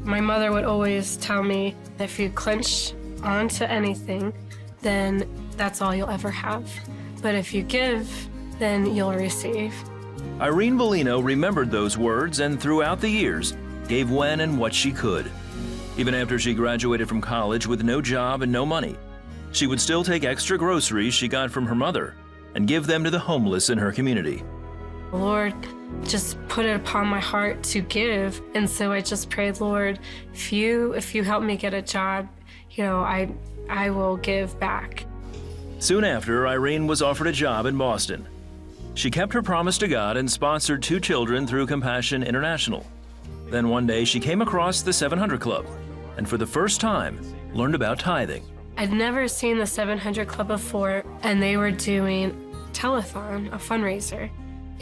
My mother would always tell me, if you clench onto anything, then that's all you'll ever have. But if you give, then you'll receive. Irene Bellino remembered those words and throughout the years gave when and what she could. Even after she graduated from college with no job and no money, she would still take extra groceries she got from her mother and give them to the homeless in her community. The Lord just put it upon my heart to give, and so I just prayed, Lord, if you help me get a job, I will give back. Soon after, Irene was offered a job in Boston. She kept her promise to God and sponsored 2 children through Compassion International. Then one day she came across the 700 Club and for the first time learned about tithing. I'd never seen the 700 Club before, and they were doing telethon, a fundraiser.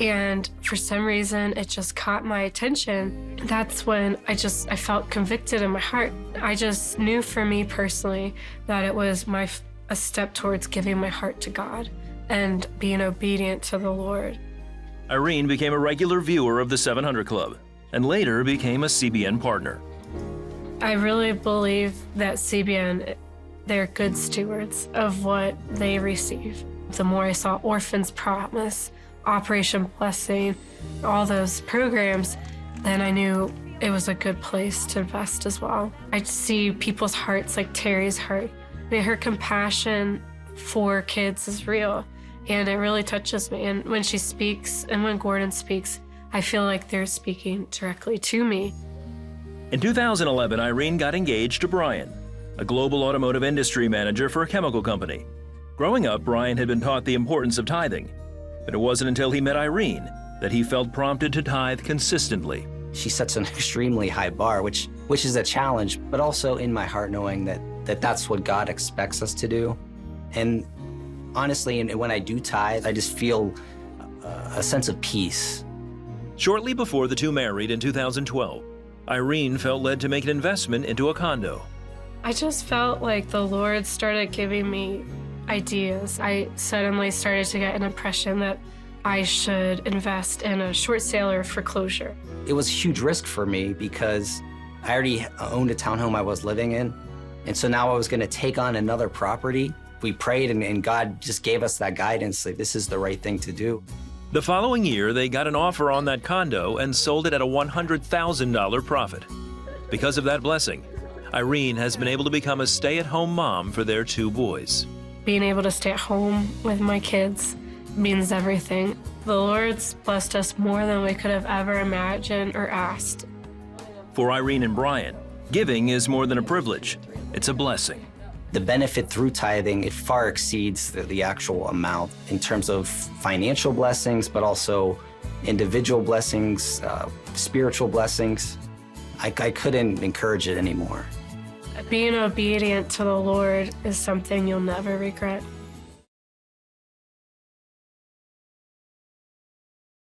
And for some reason, it just caught my attention. That's when I felt convicted in my heart. I just knew for me personally that it was a step towards giving my heart to God and being obedient to the Lord. Irene became a regular viewer of the 700 Club and later became a CBN partner. I really believe that CBN, they're good stewards of what they receive. The more I saw Orphans Promise, Operation Blessing, all those programs, then I knew it was a good place to invest as well. I see people's hearts like Terry's heart. Her compassion for kids is real, and it really touches me. And when she speaks and when Gordon speaks, I feel like they're speaking directly to me. In 2011, Irene got engaged to Brian, a global automotive industry manager for a chemical company. Growing up, Brian had been taught the importance of tithing, but it wasn't until he met Irene that he felt prompted to tithe consistently. She sets an extremely high bar, which is a challenge, but also in my heart knowing that that's what God expects us to do. And honestly, when I do tithe, I just feel a sense of peace. Shortly before the two married in 2012, Irene felt led to make an investment into a condo. I just felt like the Lord started giving me ideas. I suddenly started to get an impression that I should invest in a short sale or foreclosure. It was a huge risk for me because I already owned a townhome I was living in. And so now I was gonna take on another property. We prayed and God just gave us that guidance, like this is the right thing to do. The following year, they got an offer on that condo and sold it at a $100,000 profit. Because of that blessing, Irene has been able to become a stay-at-home mom for their 2 boys. Being able to stay at home with my kids means everything. The Lord's blessed us more than we could have ever imagined or asked. For Irene and Brian, giving is more than a privilege. It's a blessing. The benefit through tithing, it far exceeds the actual amount in terms of financial blessings, but also individual blessings, spiritual blessings. I couldn't encourage it anymore. Being obedient to the Lord is something you'll never regret.